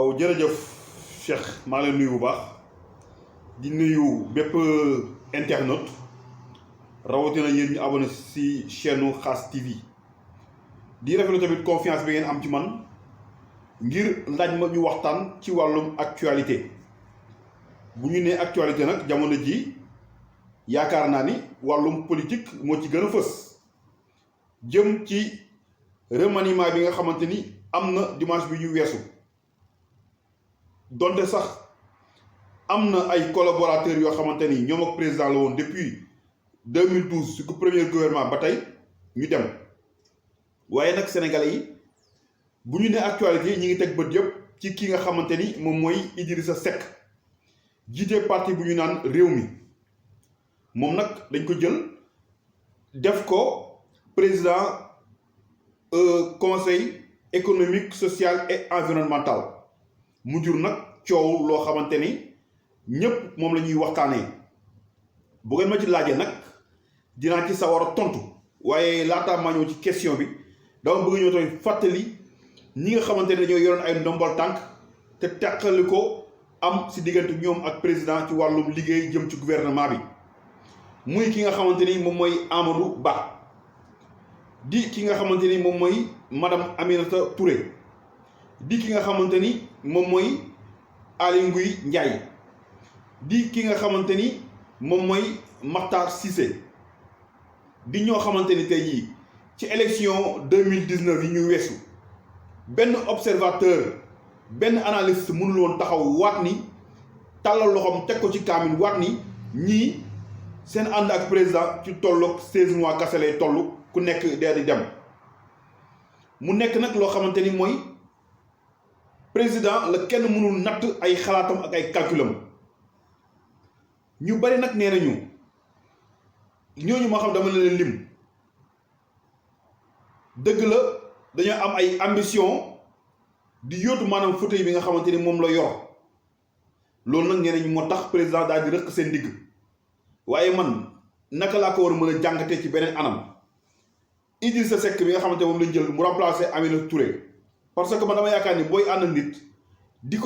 waaw jërëjëf Cheikh maa ngi lay nuyu bu baax di nuyu bépp internaute rawatina yéen ñu abonné ci chaîne Khass TV di rafetlu tamit confiance bi ngeen am ci man ngir laaj ma ñu waxtaan ci wàllum actualité bu ñu nee actualité nag jamono ji yaakaar naa ni wàllum politique moo ci gën a fës jëm ci remaniement bi nga xamante ni am na dimanche bi ñu weesu donte sax am na ay collaborateurs yoo xamante ni ñoom ak président la woon depuis 2012 su ko premier gouvernement ba tey ñu dem waaye nag sénégalais yi bu ñu ne actualité ñi ngi teg bët yëpp ci ki nga xamante ni moom mooy Idrissa Seck jiite parti bu ñu naan réew mi moom nag dañ ko jël def ko président conseil économique social et environnemental mu jur nag coow loo xamante ni ñëpp moom la ñuy waxtaanee bu ngeen ma ci laajee nag dinaa ci sawar a tontu waaye laataa maa ñëw ci question bi dama bëgg ñëw tamit fàttali ñi nga xamante ne dañoo yoroon ay ndombal tànk te teqali ko am si diggante ñoom ak président ci wàllum liggéey jëm ci gouvernement bi muy ki nga xamante ni moom mooy Amadou Ba di ki nga xamante ni moom mooy madame Aminata Touré di ki nga xamante ni moom mooy Aly Ngouille Ndiaye di ki nga xamante ni moom mooy Makhtar Cissé di ñoo xamante ni tey jii ci élection 2019 yi ñu weesu benn observateur benn analyste mënul woon taxaw waat ni tàllal loxoom teg ko ci kaamin waat ni ñii seen ànd ak président ci tolloog 16 mois kese lay toll ku nekk dee di dem mu nekk nag loo xamante ni mooy président la kenn mënul natt ay xalaatam ak ay calculam ñu bari nag nee nañu ñooñu ma xam dama leen lim dëgg la dañoo am ay ambition di yóotu maanaam fauteuil bi nga xamante ni moom la yor loolu nag nee nañu moo tax président daal di rëq seen digg waaye man naka laa ko war a mën a jàngatee ci beneen anam Idrissa Seck bi nga xamante moom lañ jël mu remplacer Aminata Touré parce que man dama yaakaar ni booy ànd nit di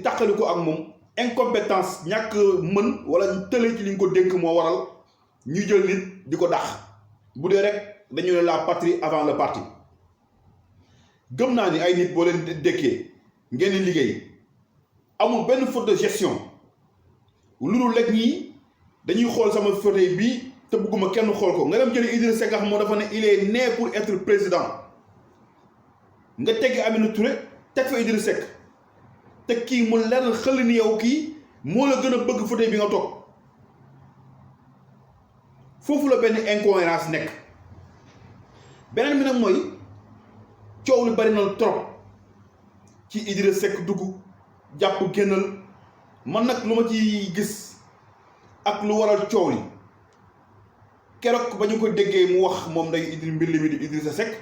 tàqali ko ak moom incompétence ñàkk mën wala tële ci li nga ko dénk moo waral ñu jël nit di ko dàq bu dee rek dañu ne la patrie avant le parti gëm naa ni ay nit boo leen dékkee ngeen di liggéey amul benn faute de gestion lu dul rek ñii dañuy xool sama fauteuil bii te bëgguma kenn xool ko nga dem jëli Idrissa Seck nga xam moo dafa ne il est né pour être président nga teggi Aminata Touré teg fa Idrissa Seck te kii mu leer xel ni yow kii moo la gën a bëgg fauteuil bi nga toog foofu la benn incohérence nekk beneen bi nag mooy coow li bari na trop ci Idrissa Seck dugg jàpp génnal man nag lu ma ci gis ak lu waral coow li keroog ba ñu ko déggee mu wax moom day mbir li mi di Idrissa Seck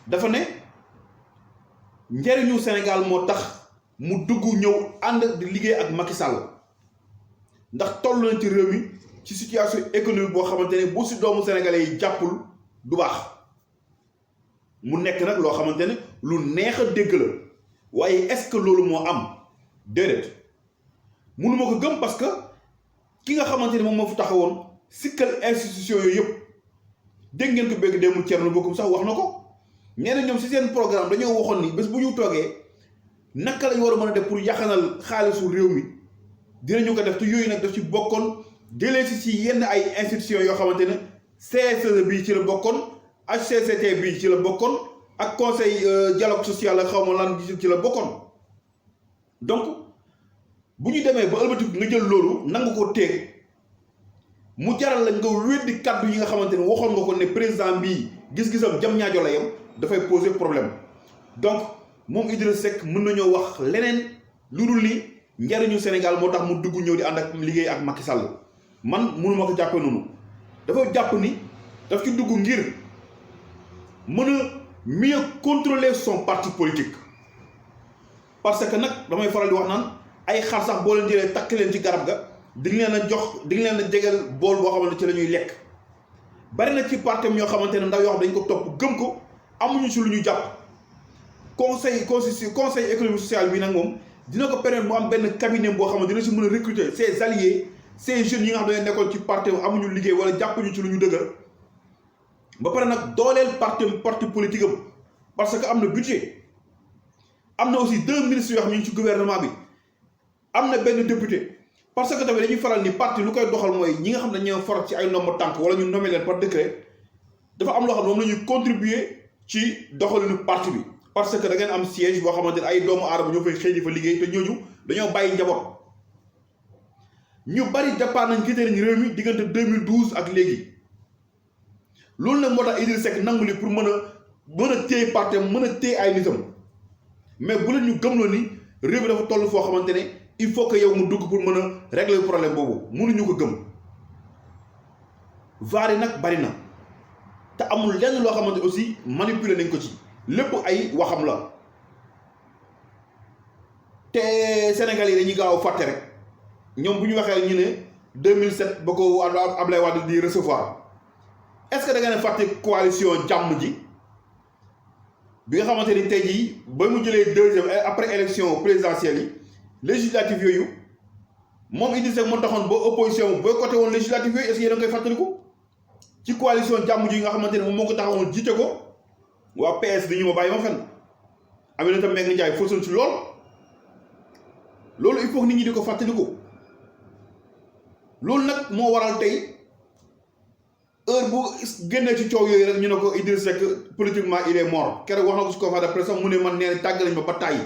dafa ne njëriñu Sénégal moo tax mu dugg ñëw ànd di liggéey ak Macky Sall ndax toll na ci réew mi ci situation économique boo xamante ne bu si doomu sénégalais yi jàppul du baax mu nekk nag loo xamante ne lu neex a dégg la waaye est-ce que loolu moo am déedéet mënuma ko gëm parce que ki nga xamante ne moom moo fi taxawoon sikkal institution yooyu yëpp dégg ngeen ko bëgg démb Thierno Bocoum sax wax na ko nee na ñoom si seen programme dañoo waxoon ni bés bu ñu toogee naka lañ war a mën a def pour yaxanal xaalisu réew mi dinañu ko def te yooyu nag daf ci bokkoon jëlee si yenn ay institutions yoo xamante ne CSE bii ci la bokkoon HCCT bii ci la bokkoon ak conseil dialogue social la xaw ma lan ci la bokkoon donc bu ñu demee ba ëlbatiku nga jël loolu nangu ko téeg mu jaral la nga weddi kaddu yi nga xamante ne waxoon nga ko ne président bii gis-gisam jam ñaajo la yam dafay poser problème donc moom Idrissa Seck mën nañoo wax leneen lu dul ni njariñu Sénégal moo tax mu dugg ñëw di ànd ak liggéey ak Macky Sall man mënuma ko jàppee noonu dafa jàpp ni daf ci dugg ngir mën a mieux contrôler son parti politique parce que nag damay faral di wax naan ay xar sax boo leen jëlee takk leen ci garab ga di leen a jox di leen a jegal bool boo xamante ci la ñuy lekk bari na ci partem ñoo xamante ne ndaw yoo xam dañ ko topp gëm ko amuñu si lu ñu jàpp conseil économique social bi nag moom dina ko permettre mu am benn cabinet boo xam ne dina si mën a recruter ses alliés ces jeunes yi nga xam ne dañoo nekkoon ci parti amuñu liggéey wala jàppuñu ci lu ñu dëgër ba pare nag dooleel parti politique am parce que am na budget am na aussi 2 ministres yoo xam ne ñu ngi ci gouvernement bi am na benn député parce que tamit dañuy faral ni parti lu koy doxal mooy ñi nga xam ne dañoo faral ci ay ndomb tànk wala ñu nommé leen par décret dafa am loo xam ne moom la ñuy contribuer ci doxalinu parti bi parce que da ngeen am siège boo xamante ne ay doomu aadama ñoo fay xëy di fa liggéey te ñooñu dañoo bàyyi njaboot ñu bari départ nañ quitté nañ réew mi diggante 2012 ak léegi loolu nag moo tax Idrissa Seck nangu li pour mën a téye parti mën a téye ay nitam mais bu leen ñu gëmloo ni réew mi dafa toll foo xamante ne il faut que yow mu dugg pour mën a régler problème boobu mënuñu ko gëm vaar yi nag bari na te amul lenn loo xamante aussi manipuler nañ ko ci lépp ay waxam la te Sénégal yi dañuy gaaw a fàtte rek ñoom bu ñu waxee ñu ne 2007 ba ko Abdoulaye Wade di recevoir est-ce que da nga ne fàtte coalition jàmm ji bi nga xamante ni tey jii ba mu jëlee deuxième après élection présidentielle yi législative yooyu moom Idrissa Seck moo taxoon ba opposition boycotté woon législative yooyu est-ce que yéen a ngi koy fàttaliku ci coalition jàmm ji yi nga xamante ne moom moo ko taxawoon jiite ko waa PS di ñu ma bàyyi ma fenn Aminata Mbengue Ndiaye fësoon ci loolu il faut que nit ñi di ko fàttaliku loolu nag moo waral tey heure bu génnee ci coow yooyu rek ñu ne ko Idrissa Seck politiquement il est mort keroog wax na ko si conférence de presse mu ne man nee tàgg nañ ma ba tàyyi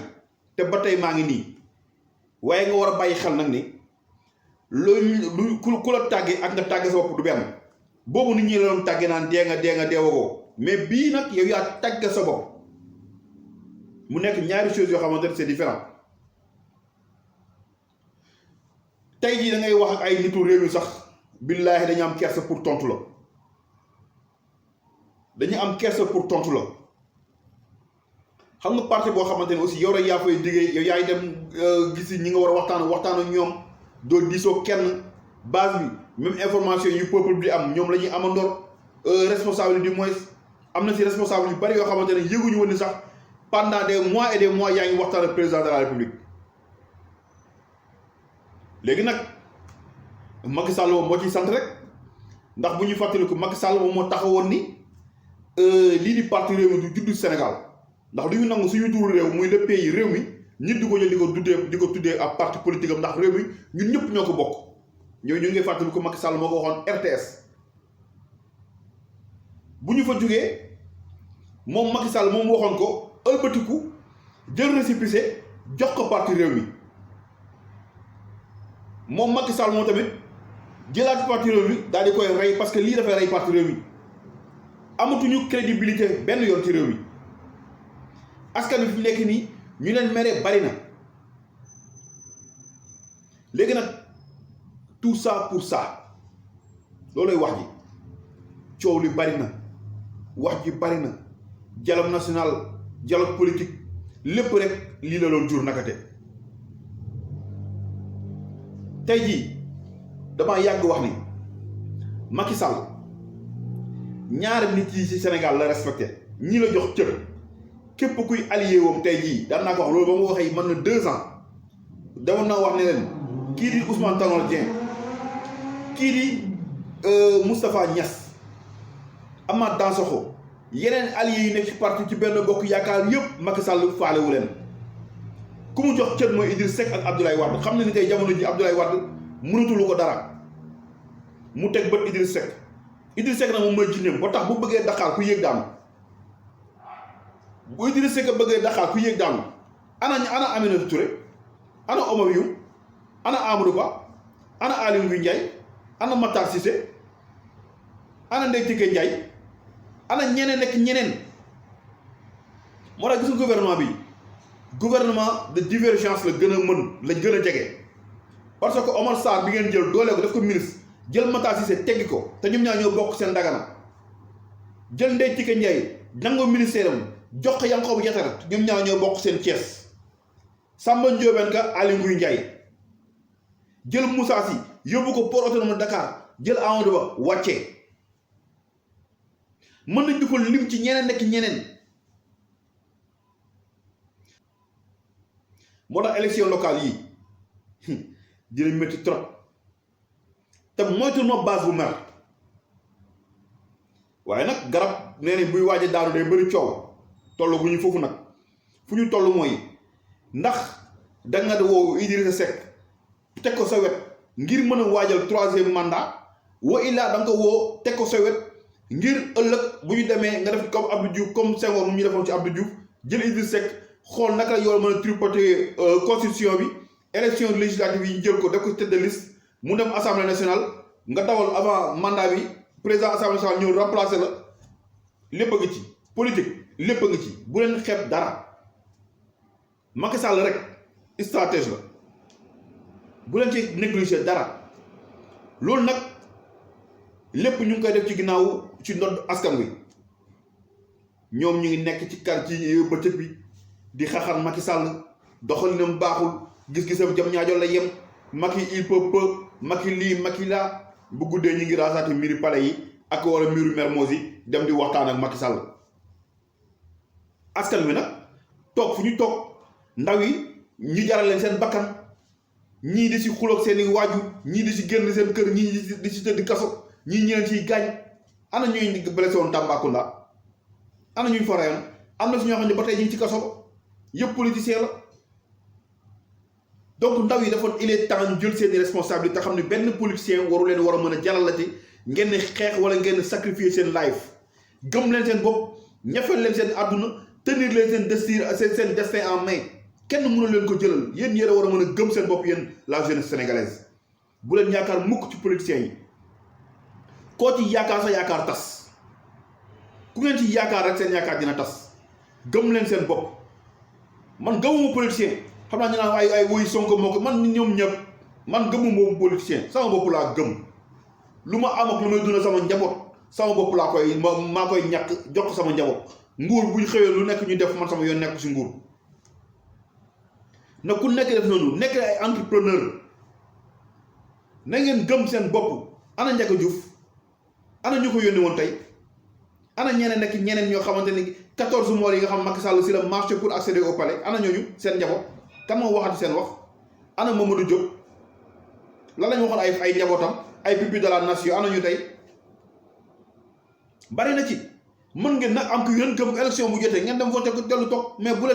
te ba tey maa ngi nii waaye nga war a bàyyi xel nag ni loolu ku la tàggee ak nga tàgge sa bopp du benn boobu nit ñi la doon tàggee naan dee nga deewagoo mais bii nag yow yaa tàgge sa bopp mu nekk ñaari choses yoo xamante ne c'est différent tey jii da ngay wax ak ay nitu réew mi sax billaahi dañu am kersa pour tontu la xam nga parti boo xamante ne aussi yow rek yaa fay liggéey yow yaay dem gis ñi nga war a waxtaan ak ñoom doo diisoo kenn base bi même information yu peuple bi am ñoom la ñuy amandoor responsable du moins am na si responsable yu bari yoo xamante ne yëguñu woon ni sax pendant des mois et des mois yaa ngi waxtaan ak président de la république léegi nag Macky Sall moom moo ciy sant rek ndax bu ñuy fàttaliku Macky Sall moom moo taxawoon ni lii di parti réew mi du juddu Sénégal ndax du ñu nangu suñu turu réew muy le pays réew mi nit du ko jël di ko tuddee ab parti politique am ndax réew mi ñun ñëpp ñoo ko bokk ñu ngi fàttaliku Macky Sall moo ko waxoon RTS bu ñu fa jógee moom Macky Sall moom waxoon ko ëlbatiku jël récépissé jox ko parti réew mi moom Macky Sall moom tamit jëlaat parti réew mi daal di koy rey parce que lii dafay rey parti réew mi amatuñu crédibilité benn yoon ci réew mi askan wi fi nekk nii ñu leen mere bari na léegi nag tout ça pour ça loolooy wax ji coow li bari na wax ji bari na dialogue national dialogue politique lépp rek lii la doon jur nakate tey jii damaa yàgg wax ni Macky Sall ñaari nit yi ci Sénégal la respecté ñi la jox cër képp kuy allié woom tey jii daan naa ko wax loolu ba mu waxee mën na 2 ans demoon naa wax ne leen kii di Ousmane Tanor Dieng kii di Moustapha Niass Amath Dansokho yeneen alliés yu nekk ci parti ci benn bokk yaakaar yëpp Macky Sall faalewu leen ku mu jox cër mooy Idriss Seck ak Abdoulaye Wade xam na ni tey jamono ji Abdoulaye Wade mënatulu ko dara mu teg bët Idriss Seck nag moom mooy jinneem ba tax bu bëggee Dakar ku yéeg daanu bu Idriss Seck bëggee Dakar ku yéeg daanu ana Aminata Touré ana Oumar Youm ana Amadou Ba ana Aly Ngouille Ndiaye ana Matar Cissé ana Ndeye Tické Ndiaye ana ñeneen nekk ñeneen moo tax gis nga gouvernement de divergence la gën a mën lañ gën a jege parce que Omar Sarr bi ngeen jël doole ko def ko ministre jël Matar Cissé teggi ko te ñoom ñaar ñoo bokk seen Dagana jël Ndeye Tické Ndiaye nangoo ministère am jox ko Yankhoba Diattara ñoom ñaar ñoo bokk seen Thiès Samba Ndiobène Ka Aly Ngouille Ndiaye jël Moussa Sy yóbbu ko port autonome Dakar jël Amadou Ba wàccee mën nañ di ko lim ci ñeneen nekk ñeneen moo tax élection locale yii dina métti trop te moytu ma base bu mer waaye nag garab nee nañ buy waaj a daanu day bëri coow toll gu ñu foofu nag fu ñu toll mooy ndax da nga woo Idrissa Seck teg ko sa wet ngir mën a waajal 3e mandat wa illaa da nga ko woo teg ko sa wet ngir ëllëg bu ñu demee nga def comme Abdou Diouf comme Senghor mu ñu defoon ci Abdou Diouf jël Idrissa Seck xool naka la yow mën a tripoter constitution bi élection législative yi ñu jël ko def ko tête de liste mu dem assemblée nationale nga dawal avant mandat bi président assemblée nationale ñëw remplacer la lépp a ngi ci politique lépp a ngi ci bu leen xeeb dara Macky Sall rek stratège la bu leen ci négliger dara loolu nag lépp ñu ngi koy def ci ginnaaw ci ndodd askan wi ñoom ñu ngi nekk ci kar ci bëccëg bi di xaxar Macky Sall doxalinam baaxul gis-gisam jam ñaajo la yem Macky il peut peu Macky lii Macky laa bu guddee ñu ngi raasaati mbiru palais yi ak wala mbiru Mermoz yi dem di waxtaan ak Macky Sall askan wi nag toog fu ñu toog ndaw yi ñu jaral leen seen bakkan ñii di si xuloog seen i waaju ñii di si génn seen kër ñii di si tëdd kaso ñii ñeen ciy gaañ ana ñuy blessé woon Tambacounda ana ñuy forayoon am na si ñoo xam ne ba tey ñu ngi ci kaso ba yëpp politicien la donc ndaw yi dafa il est temps ñu jël seeni responsabilité te xam ne benn politicien waru leen war a mën a jalalati ngeen xeex wala ngeen sacrifier seen life gëm leen seen bopp ñafeel leen seen àdduna tenir leen seen destin en main kenn mënu leen ko jëlal yéen yéen a war a mën a gëm seen bopp yéen la jeunesse sénégalaise bu leen yaakaar mukk ci politiciens yi koo ci yaakaar sa yaakaar tas ku ngeen ci yaakaar rek seen yaakaar dina tas gëm leen seen bopp man gëmuma politicien xam naa ñu naan ay woy Sonko moo ko man ñoom ñëpp man gëmuma boobu politicien sama bopp laa gëm lu ma am ak lu may dund sama njaboot sama bopp laa koy maa koy ñàkk jox ko sama njaboot nguur bu ñu xëyee lu nekk ñu def man sama yoon nekk si nguur na ku nekk def noonu nekk ay entrepreneur na ngeen gëm seen bopp. ana Ndiaga Diouf ana ñu ko yónni woon tey ana ñeneen nekk ñeneen ñoo xamante ni 14 mois yi nga xam Macky Sall si la marché pour accéder au palais ana ñooñu seen njaboot kan moo waxati seen wax ana Mamadou Diop lan lañu waxoon ay njabootam ay pupilles de la nation ana ñu tey bari na ci mën ngeen nag am ko ngeen gëm élection bu jotee ngeen dem voté ko dellu toog mais bu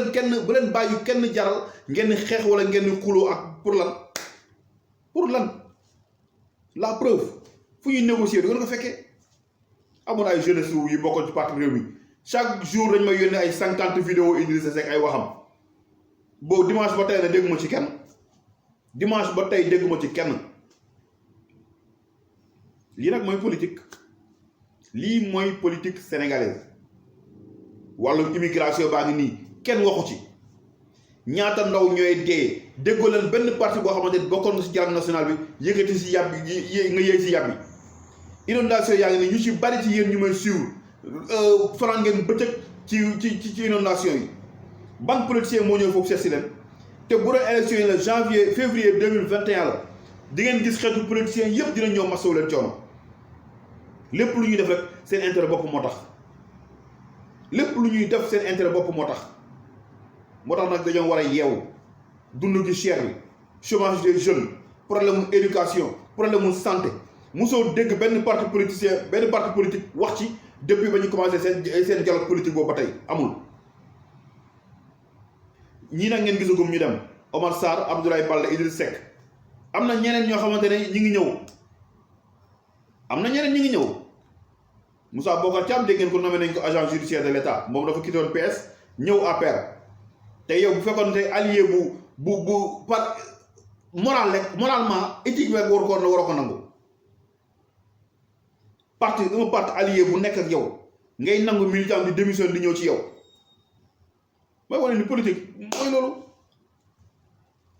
leen bàyyi kenn jaral ngeen xeex wala ngeen xuloo ak pour lan la preuve fu ñuy négocier du ngeen ko fekkee amoon ay jeunesse yi bokkoon ci parti réew mi chaque jour dañ may yónnee ay 50 vidéo Idrissa Seck ay waxam boobu dimanche ba tey na dégguma ci kenn dimanche ba tey dégguma ci kenn lii nag mooy politique lii mooy politique sénégalaise wàllu immigration baa ngi nii kenn waxu ci ñaata ndaw ñooy dee déggoo leen benn parti boo xamante ni bokkoon na si dialogue national bi yëkkati si yàb bi nga yëy si yàb bi inondation yaa ngi nii ñu ci bari ci yéen ñu may suivre faral ngeen bëccëg ci inondation yi ban politicien moo ñëw foofu seet si leen te bu doon élection yi la janvier février 2021 la di ngeen gis xeetu politiciens yëpp dina ñëw masawu leen coono lépp lu ñuy def rek seen intérêt bopp moo tax lépp lu ñuy def seen intérêt bopp moo tax nag dañoo war a yeewu dund gi cher bi chômage des jeunes problème mu éducation problème mu santé mosoo dégg benn parti politique wax ci depuis ba ñu commencé seen dialogue politique boobu ba tey amul. ñii nag ngeen gisagum ñu dem Omar Sarr Abdoulaye Baldé Idriss Seck am na ñeneen ñoo xamante ne ñi ngi ñëw Moussa Bocar Thiam dégg ngeen ko nommé nañ ko agent judiciaire de l'État moom dafa quitté woon PS ñëw APR te yow bu fekkoon te allié bu par moralement éthique rek war ko nangu parti allié bu nekk ak yow ngay nangu militant di démission di ñëw ci yow mooy wane ni politique mooy loolu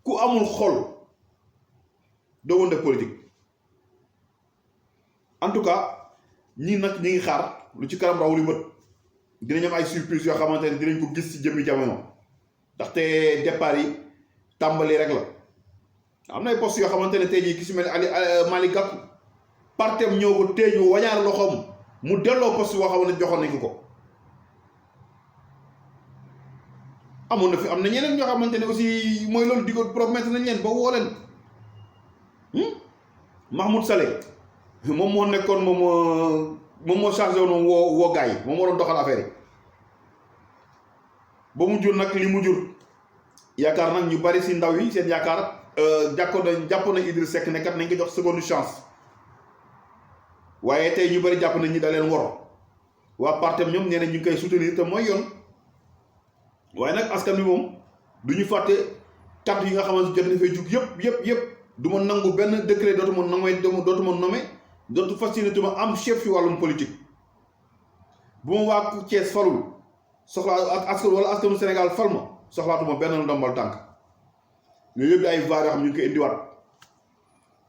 ku amul xol doo mën def politique en tout cas ñi nag ñi ngi xaar lu ci kanam raw li bët dinañ am ay surprise yoo xamante ne dinañ ko gis ci jëmmi jamono ndaxte départ yi tàmbali rek la am na ay poste yoo xamante ne tey jii ki si mel ni Malick Gakou partem ñëw ko teeñu wañaar loxoom mu delloo poste boo xamante ne joxoon nañ ko amoon na fi am na ñeneen ñoo xamante ne aussi mooy loolu di ko promettre nañ leen ba woo leen Mahmoud Saleh moom moo nekkoon moom moo chargé woon woo gars yi moom moo doon doxal affaire yi ba mu jur nag li mu jur yaakaar nag ñu bari si ndaw yi seen yaakaar jàppoon nañ Idriss Seck ne kat nañ ko jox seconde chance waaye tey ñu bari jàpp nañ ñi da leen wor waa partem ñoom nee na ñu ngi koy soutenir te mooy yoon waaye nag askan wi moom du ñu fàtte kàddu yi nga xamante jot na fay jug yëpp du ma nangu benn décret dootuma nommé dootu facilité ma am chef fi wàllum politique bu ma waa Thiès falul soxlaa ak askan wala askanu Sénégal fal ma soxlaatuma benn ndombal tànk yooyu yëpp ay vaar yoo xam ñu ngi koy indiwaat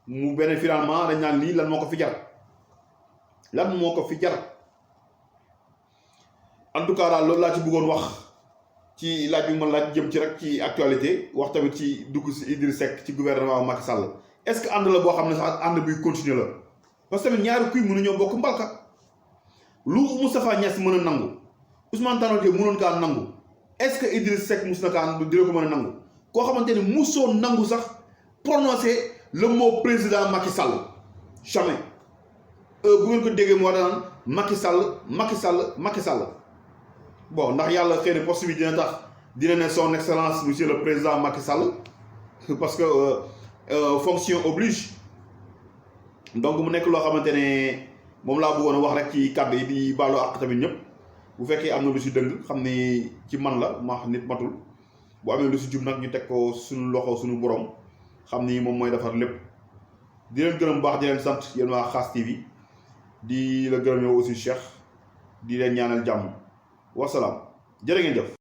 mu benn finalement dañ naan lii lan moo ko fi jar en tout cas daal loolu laa ci bëggoon wax ci laaj bi ma laaj jëm ci rek ci actualité wax tamit ci dugg si Idriss Seck ci gouvernement Macky Sall est-ce que ànd la boo xam ne sax ànd buy continuer la parce que tamit ñaari kuy mënuñoo bokk mbalka lu Moustapha Niasse mën a nangu Ousmane Tanor Dieng mënoon kaa nangu est-ce que Idriss Seck mus na kaa dina ko mën a nangu koo xamante ne musoo nangu sax prononcer le mot président Macky Sall jamais bu ngeen ko déggee moo daan Macky Sall bon ndax yàlla xëy na poste bi dina tax dina ne son excellence monsieur le président Macky Sall parce que fonction oblige donc mu nekk loo xamante ne moom laa bëggoon a wax rek ci kàddu yi di baalu àq tamit ñëpp bu fekkee am na lu si dëng xam ni ci man la ma nit matul bu amee lu si jub nag ñu teg ko suñu loxo suñu borom xam ni moom mooy defar lépp di leen gërëm baax di leen sant yéen waa Khass TV di la gërëm yow aussi Cheikh di leen ñaanal jàmm wasalaam jërë ngeen jëf